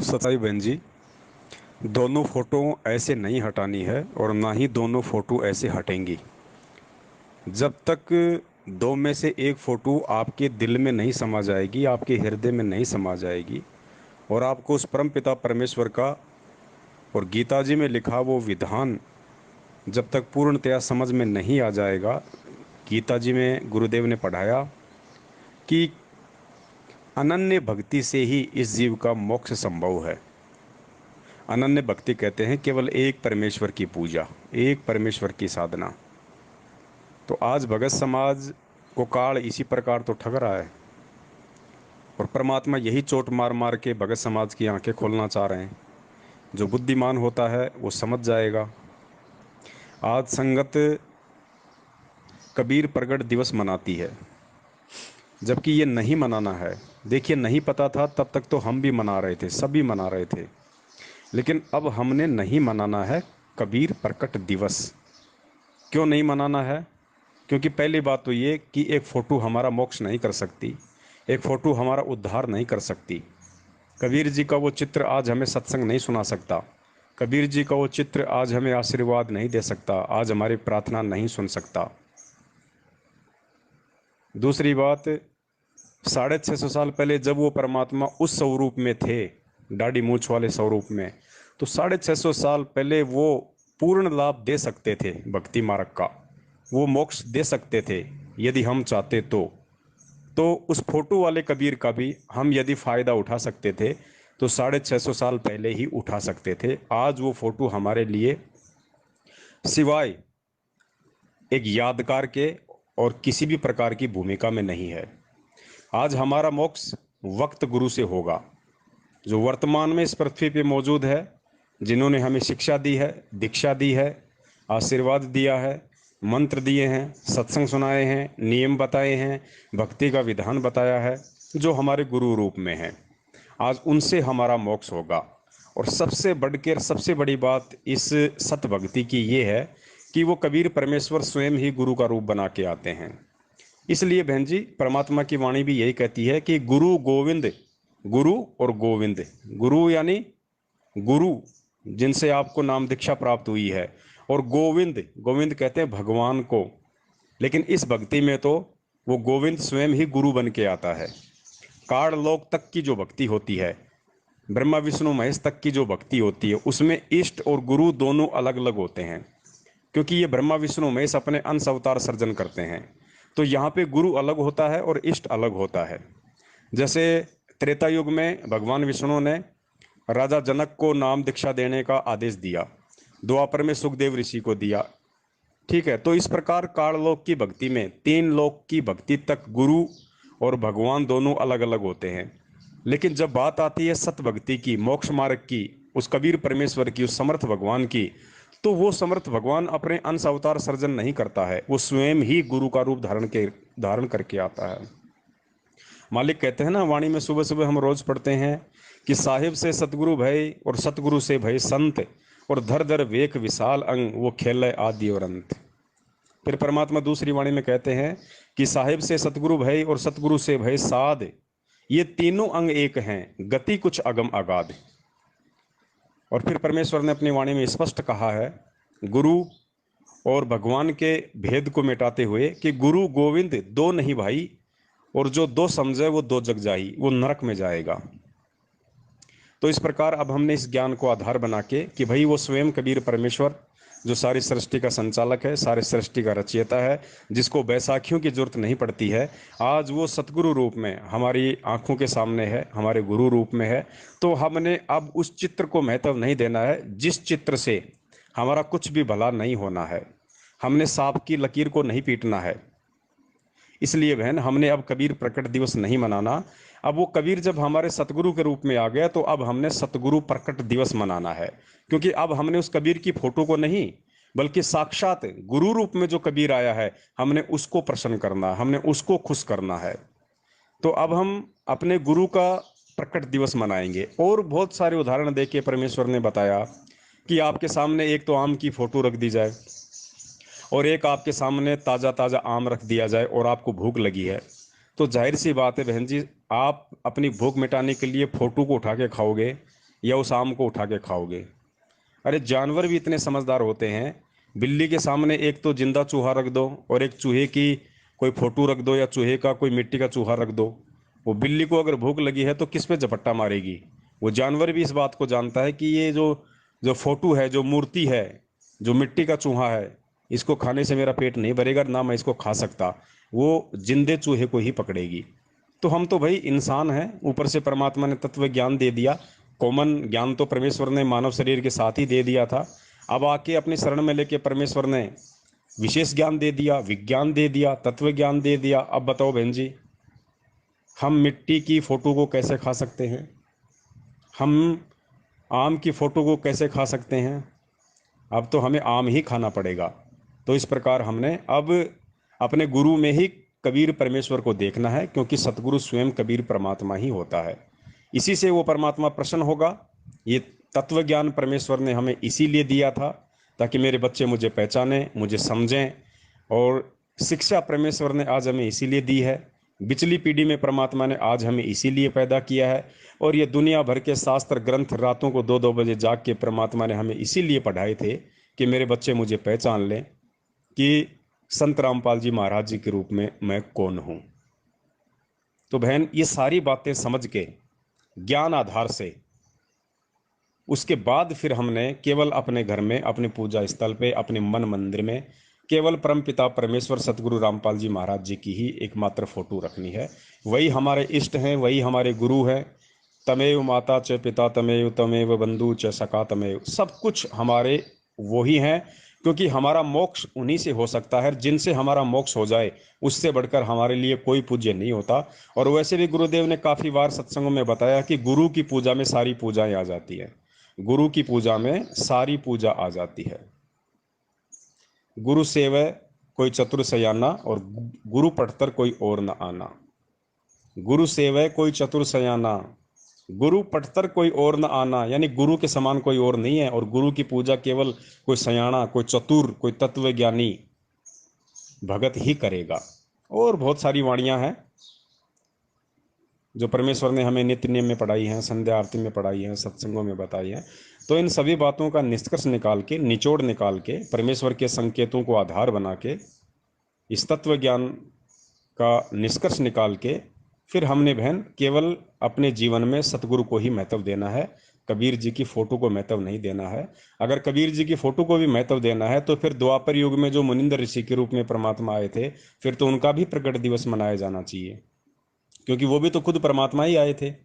सताई बहन जी, दोनों फोटो ऐसे नहीं हटानी है और ना ही दोनों फोटो ऐसे हटेंगी। जब तक दो में से एक फोटो आपके दिल में नहीं समा जाएगी, आपके हृदय में नहीं समा जाएगी और आपको उस परम पिता परमेश्वर का और गीता जी में लिखा वो विधान जब तक पूर्णतया समझ में नहीं आ जाएगा। गीता जी में गुरुदेव ने पढ़ाया कि अनन्य भक्ति से ही इस जीव का मोक्ष संभव है। अनन्य भक्ति कहते हैं केवल एक परमेश्वर की पूजा, एक परमेश्वर की साधना। तो आज भगत समाज को काल इसी प्रकार तो ठग रहा है और परमात्मा यही चोट मार मार के भगत समाज की आंखें खोलना चाह रहे हैं। जो बुद्धिमान होता है वो समझ जाएगा। आज संगत कबीर प्रगट दिवस मनाती है, जबकि ये नहीं मनाना है। देखिए, नहीं पता था तब तक तो हम भी मना रहे थे, सभी मना रहे थे, लेकिन अब हमने नहीं मनाना है कबीर प्रकट दिवस। क्यों नहीं मनाना है? क्योंकि पहली बात तो ये कि एक फ़ोटो हमारा मोक्ष नहीं कर सकती, एक फ़ोटो हमारा उद्धार नहीं कर सकती। कबीर जी का वो चित्र आज हमें सत्संग नहीं सुना सकता। कबीर जी का वो चित्र आज हमें आशीर्वाद नहीं दे सकता, आज हमारी प्रार्थना नहीं सुन सकता। दूसरी बात, 650 साल पहले जब वो परमात्मा उस स्वरूप में थे, दाढ़ी मूछ वाले स्वरूप में, तो 650 साल पहले वो पूर्ण लाभ दे सकते थे भक्ति मार्ग का, वो मोक्ष दे सकते थे यदि हम चाहते तो उस फोटो वाले कबीर का भी हम यदि फ़ायदा उठा सकते थे तो 650 साल पहले ही उठा सकते थे। आज वो फोटो हमारे लिए सिवाय एक यादगार के और किसी भी प्रकार की भूमिका में नहीं है। आज हमारा मोक्ष वक्त गुरु से होगा, जो वर्तमान में इस पृथ्वी पे मौजूद है, जिन्होंने हमें शिक्षा दी है, दीक्षा दी है, आशीर्वाद दिया है, मंत्र दिए हैं, सत्संग सुनाए हैं, नियम बताए हैं, भक्ति का विधान बताया है, जो हमारे गुरु रूप में हैं। आज उनसे हमारा मोक्ष होगा। और सबसे बढ़कर सबसे बड़ी बात इस सत भक्ति की ये है कि वो कबीर परमेश्वर स्वयं ही गुरु का रूप बना के आते हैं। इसलिए बहन जी, परमात्मा की वाणी भी यही कहती है कि गुरु गोविंद, गुरु और गोविंद। गुरु यानी गुरु जिनसे आपको नाम दीक्षा प्राप्त हुई है, और गोविंद, गोविंद कहते हैं भगवान को। लेकिन इस भक्ति में तो वो गोविंद स्वयं ही गुरु बन के आता है। काल लोक तक की जो भक्ति होती है, ब्रह्मा विष्णु महेश तक की जो भक्ति होती है, उसमें इष्ट और गुरु दोनों अलग अलग होते हैं, क्योंकि ये ब्रह्मा विष्णु महेश अपने अंश अवतार सर्जन करते हैं। तो यहाँ पे गुरु अलग होता है और इष्ट अलग होता है। जैसे त्रेता युग में भगवान विष्णु ने राजा जनक को नाम दीक्षा देने का आदेश दिया, द्वापर में सुखदेव ऋषि को दिया। ठीक है, तो इस प्रकार काललोक की भक्ति में तीन लोक की भक्ति तक गुरु और भगवान दोनों अलग अलग होते हैं। लेकिन जब बात आती है सत भक्ति की, मोक्ष मार्ग की, उस कबीर परमेश्वर की, उस समर्थ भगवान की, तो वो समर्थ भगवान अपने अंश अवतार सर्जन नहीं करता है, वो स्वयं ही गुरु का रूप धारण करके आता है। मालिक कहते हैं ना, वाणी में सुबह सुबह हम रोज पढ़ते हैं कि साहिब से सतगुरु भय और सतगुरु से भय संत, और धर धर वेख विशाल अंग, वो खेल आदि और अंत। फिर परमात्मा दूसरी वाणी में कहते हैं कि साहिब से सतगुरु भय और सतगुरु से भय साध, ये तीनों अंग एक हैं, गति कुछ अगम अगाध। और फिर परमेश्वर ने अपनी वाणी में स्पष्ट कहा है गुरु और भगवान के भेद को मिटाते हुए कि गुरु गोविंद दो नहीं भाई, और जो दो समझे वो दो जग जाई, वो नरक में जाएगा। तो इस प्रकार अब हमने इस ज्ञान को आधार बना के कि भाई वो स्वयं कबीर परमेश्वर जो सारी सृष्टि का संचालक है, सारी सृष्टि का रचयिता है, जिसको बैसाखियों की जरूरत नहीं पड़ती है, आज वो सतगुरु रूप में हमारी आंखों के सामने है, हमारे गुरु रूप में है। तो हमने अब उस चित्र को महत्व नहीं देना है जिस चित्र से हमारा कुछ भी भला नहीं होना है। हमने सांप की लकीर को नहीं पीटना है। इसलिए बहन, हमने अब कबीर प्रकट दिवस नहीं मनाना। अब वो कबीर जब हमारे सतगुरु के रूप में आ गया तो अब हमने सतगुरु प्रकट दिवस मनाना है, क्योंकि अब हमने उस कबीर की फोटो को नहीं, बल्कि साक्षात गुरु रूप में जो कबीर आया है, हमने उसको प्रसन्न करना है, हमने उसको खुश करना है। तो अब हम अपने गुरु का प्रकट दिवस मनाएंगे। और बहुत सारे उदाहरण देके परमेश्वर ने बताया कि आपके सामने एक तो आम की फोटो रख दी जाए और एक आपके सामने ताज़ा ताज़ा आम रख दिया जाए और आपको भूख लगी है, तो जाहिर सी बात है बहन जी, आप अपनी भूख मिटाने के लिए फोटो को उठा के खाओगे या उस आम को उठा के खाओगे? अरे जानवर भी इतने समझदार होते हैं। बिल्ली के सामने एक तो जिंदा चूहा रख दो और एक चूहे की कोई फोटो रख दो या चूहे का कोई मिट्टी का चूहा रख दो, वो बिल्ली को अगर भूख लगी है तो किस पे झपट्टा मारेगी? वो जानवर भी इस बात को जानता है कि ये जो जो फोटो है, जो मूर्ति है, जो मिट्टी का चूहा है, इसको खाने से मेरा पेट नहीं भरेगा, ना मैं इसको खा सकता। वो जिंदे चूहे को ही पकड़ेगी। तो हम तो भाई इंसान हैं, ऊपर से परमात्मा ने तत्व ज्ञान दे दिया। कॉमन ज्ञान तो परमेश्वर ने मानव शरीर के साथ ही दे दिया था। अब आके अपनी शरण में लेके परमेश्वर ने विशेष ज्ञान दे दिया, विज्ञान दे दिया, तत्व ज्ञान दे दिया। अब बताओ बहन जी, हम मिट्टी की फोटो को कैसे खा सकते हैं? हम आम की फोटो को कैसे खा सकते हैं? अब तो हमें आम ही खाना पड़ेगा। तो इस प्रकार हमने अब अपने गुरु में ही कबीर परमेश्वर को देखना है, क्योंकि सतगुरु स्वयं कबीर परमात्मा ही होता है। इसी से वो परमात्मा प्रसन्न होगा। ये तत्व ज्ञान परमेश्वर ने हमें इसीलिए दिया था, ताकि मेरे बच्चे मुझे पहचानें, मुझे समझें। और शिक्षा परमेश्वर ने आज हमें इसीलिए दी है। पिछली पीढ़ी में परमात्मा ने आज हमें इसीलिए पैदा किया है। और ये दुनिया भर के शास्त्र ग्रंथ रातों को 2-2 बजे जाग के परमात्मा ने हमें इसीलिए पढ़ाए थे कि मेरे बच्चे मुझे पहचान लें कि संत रामपाल जी महाराज जी के रूप में मैं कौन हूं। तो बहन, ये सारी बातें समझ के ज्ञान आधार से उसके बाद फिर हमने केवल अपने घर में, अपने पूजा स्थल पे, अपने मन मंदिर में केवल परमपिता परमेश्वर सतगुरु रामपाल जी महाराज जी की ही एकमात्र फोटो रखनी है। वही हमारे इष्ट हैं, वही हमारे गुरु हैं। तमेव माता च पिता तमेव तमेव बंधु च सखा तमेव, सब कुछ हमारे वही हैं। क्योंकि हमारा मोक्ष उन्हीं से हो सकता है। जिनसे हमारा मोक्ष हो जाए, उससे बढ़कर हमारे लिए कोई पूज्य नहीं होता। और वैसे भी गुरुदेव ने काफ़ी बार सत्संगों में बताया कि गुरु की पूजा में सारी पूजाएं आ जाती हैं। गुरु की पूजा में सारी पूजा आ जाती है। गुरु सेवै कोई चतुर सयाना और गुरु पढ़तर कोई और न आना। गुरु सेवै कोई चतुर सयाना, गुरु पढ़तर कोई और न आना। यानी गुरु के समान कोई और नहीं है। और गुरु की पूजा केवल कोई सयाना, कोई चतुर, कोई तत्वज्ञानी भगत ही करेगा। और बहुत सारी वाणियां हैं जो परमेश्वर ने हमें नित्य नियम में पढ़ाई हैं, संध्या आरती में पढ़ाई हैं, सत्संगों में बताई हैं। तो इन सभी बातों का निष्कर्ष निकाल के, निचोड़ निकाल के, परमेश्वर के संकेतों को आधार बना के, इस तत्व ज्ञान का निष्कर्ष निकाल के, फिर हमने बहन केवल अपने जीवन में सतगुरु को ही महत्व देना है। कबीर जी की फोटो को महत्व नहीं देना है। अगर कबीर जी की फोटो को भी महत्व देना है तो फिर द्वापर युग में जो मुनिंदर ऋषि के रूप में परमात्मा आए थे, फिर तो उनका भी प्रकट दिवस मनाया जाना चाहिए, क्योंकि वो भी तो खुद परमात्मा ही आए थे।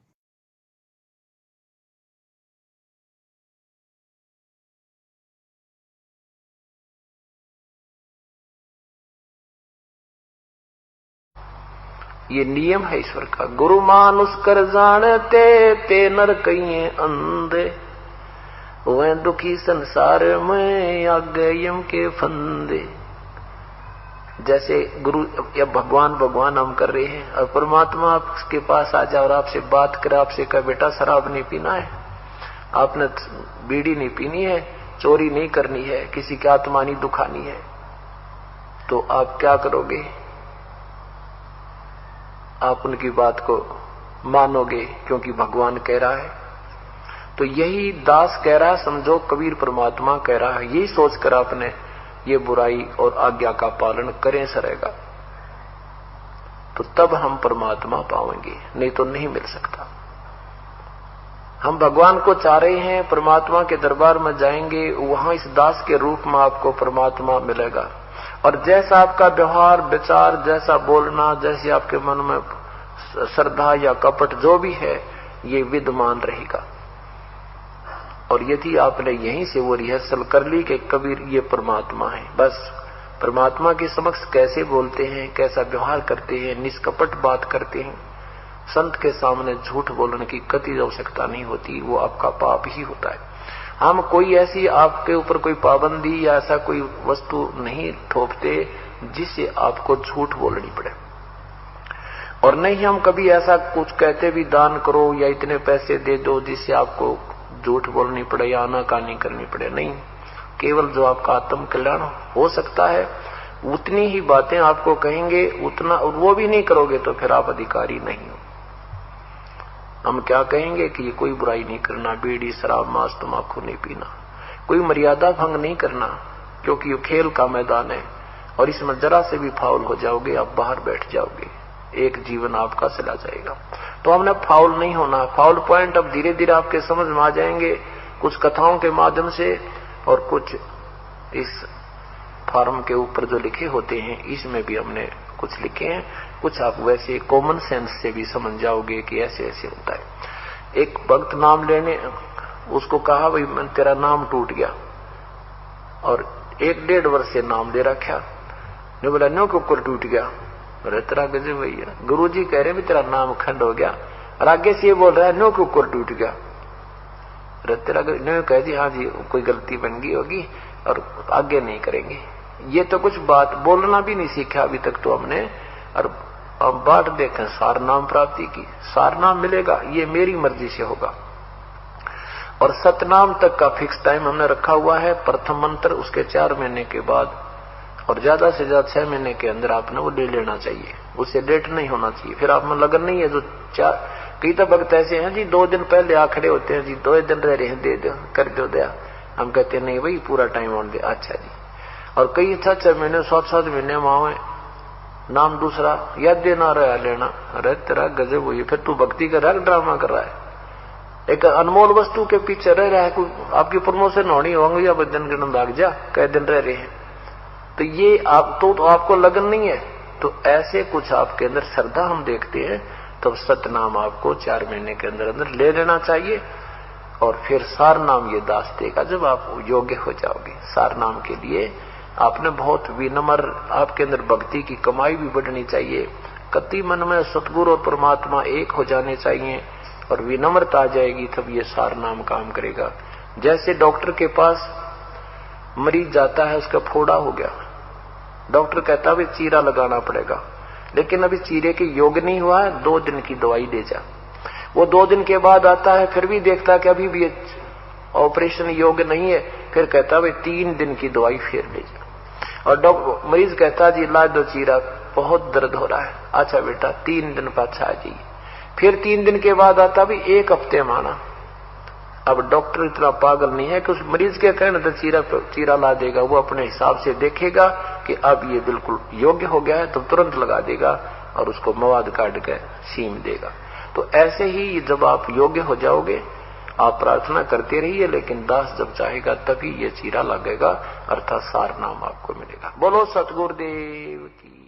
ये नियम है ईश्वर का। गुरु मानुष कर जानते ते नर कहिए अंधे, वह दुखी संसार में आगे यम के फंदे। जैसे गुरु या भगवान भगवान हम कर रहे हैं और परमात्मा आपके पास आ जाए और आपसे बात करे, आपसे कहे बेटा शराब नहीं पीना है, आपने बीड़ी नहीं पीनी है, चोरी नहीं करनी है, किसी की आत्मा नहीं दुखानी है, तो आप क्या करोगे? आप उनकी बात को मानोगे क्योंकि भगवान कह रहा है। तो यही दास कह रहा है, समझो कबीर परमात्मा कह रहा है। यही सोचकर आपने ये बुराई और आज्ञा का पालन करें सरेगा, तो तब हम परमात्मा पाएंगे, नहीं तो नहीं मिल सकता। हम भगवान को चाह रहे हैं, परमात्मा के दरबार में जाएंगे, वहां इस दास के रूप में आपको परमात्मा मिलेगा। और जैसा आपका व्यवहार विचार, जैसा बोलना, जैसे आपके मन में श्रद्धा या कपट जो भी है, ये विद्यमान रहेगा। और यदि आपने यहीं से वो रिहर्सल कर ली कि कबीर ये परमात्मा है, बस परमात्मा के समक्ष कैसे बोलते हैं, कैसा व्यवहार करते हैं, निष्कपट बात करते हैं, संत के सामने झूठ बोलने की कतई आवश्यकता नहीं होती, वो आपका पाप ही होता है। हम कोई ऐसी आपके ऊपर कोई पाबंदी या ऐसा कोई वस्तु नहीं थोपते जिससे आपको झूठ बोलनी पड़े। और नहीं हम कभी ऐसा कुछ कहते भी दान करो या इतने पैसे दे दो जिससे आपको झूठ बोलनी पड़े या आनाकानी करनी पड़े। नहीं, केवल जो आपका आत्म कल्याण हो सकता है उतनी ही बातें आपको कहेंगे, उतना, और वो भी नहीं करोगे तो फिर आप अधिकारी नहीं हो। हम क्या कहेंगे कि ये कोई बुराई नहीं करना, बीड़ी शराब मांस तम्बाकू नहीं पीना, कोई मर्यादा भंग नहीं करना, क्योंकि ये खेल का मैदान है और इसमें जरा से भी फाउल हो जाओगे आप बाहर बैठ जाओगे, एक जीवन आपका चला जाएगा। तो हमने फाउल नहीं होना। फाउल पॉइंट अब धीरे धीरे आपके समझ में आ जाएंगे, कुछ कथाओं के माध्यम से और कुछ इस फॉर्म के ऊपर जो लिखे होते हैं इसमें भी हमने कुछ लिखे हैं, कुछ आप वैसे कॉमन सेंस से भी समझ जाओगे कि ऐसे ऐसे होता है। एक भक्त नाम लेने, उसको कहा भाई मैं तेरा नाम टूट गया, और 1-1.5 वर्ष से नाम दे रखा, ने बोला नो कुकर टूट गया। अरे तेरा गजब भैया, गुरु जी कह रहे भी तेरा नाम खंड हो गया, और आगे से ये बोल रहा है नो कुकर टूट गया। अरे तेरा नो कह दी हाँ जी कोई गलती बन गई होगी और आगे नहीं करेंगे। ये तो कुछ बात बोलना भी नहीं सीखा अभी तक तो हमने, और अब बात देखें सार नाम प्राप्ति की, सार नाम मिलेगा ये मेरी मर्जी से होगा। और सतनाम तक का फिक्स टाइम हमने रखा हुआ है, प्रथम मंत्र उसके 4 महीने के बाद, और ज्यादा से ज्यादा 6 महीने के अंदर आपने वो ले लेना चाहिए, उससे लेट नहीं होना चाहिए। फिर आप में लगन नहीं है जो कई तो भक्त ऐसे हैं जी 2 दिन पहले आ खड़े होते हैं जी, 2 दिन रह रहे हैं दे दो कर दो दया, हम कहते हैं नहीं भाई पूरा टाइम ऑन दे, अच्छा जी। और कई 6 महीने 7 महीने मावे नाम दूसरा याद देना रहा लेना। अरे तेरा गजब हुई, फिर तू भक्ति का रंग ड्रामा कर रहा है, एक अनमोल वस्तु के पीछे रह रहा है। कोई आपकी प्रमोशन होनी होंगी या बदन गिन भाग जा, कई दिन रह रहे हैं, तो ये आप तो आपको लगन नहीं है। तो ऐसे कुछ आपके अंदर श्रद्धा हम देखते हैं, तो सतनाम आपको 4 महीने के अंदर अंदर ले लेना चाहिए। और फिर सार नाम ये दास देगा जब आप योग्य हो जाओगे। सार नाम के लिए आपने बहुत विनम्र, आपके अंदर भक्ति की कमाई भी बढ़नी चाहिए, कति मन में सतगुरु और परमात्मा एक हो जाने चाहिए, और विनम्रता आ जाएगी तब ये सार नाम काम करेगा। जैसे डॉक्टर के पास मरीज जाता है, उसका फोड़ा हो गया, डॉक्टर कहता है चीरा लगाना पड़ेगा, लेकिन अभी चीरे के योग नहीं हुआ है, 2 दिन की दवाई ले जा। वो 2 दिन के बाद आता है, फिर भी देखता है कि अभी भी ऑपरेशन योग्य नहीं है, फिर कहता है 3 दिन की दवाई फिर ले जा। और डॉक्टर मरीज कहता जी ला दो चीरा, बहुत दर्द हो रहा है, अच्छा बेटा 3 दिन पाछा आ जाइए। फिर 3 दिन के बाद आता भी 1 हफ्ते माना। अब डॉक्टर इतना पागल नहीं है कि उस मरीज के कहने तो चीरा ला देगा, वो अपने हिसाब से देखेगा कि अब ये बिल्कुल योग्य हो गया है तो तुरंत लगा देगा और उसको मवाद काट के सीम देगा। तो ऐसे ही जब आप योग्य हो जाओगे, आप प्रार्थना करते रहिए, लेकिन दास जब चाहेगा तभी ये चीरा लगेगा, अर्थात सार नाम आपको मिलेगा। बोलो सतगुरुदेव की।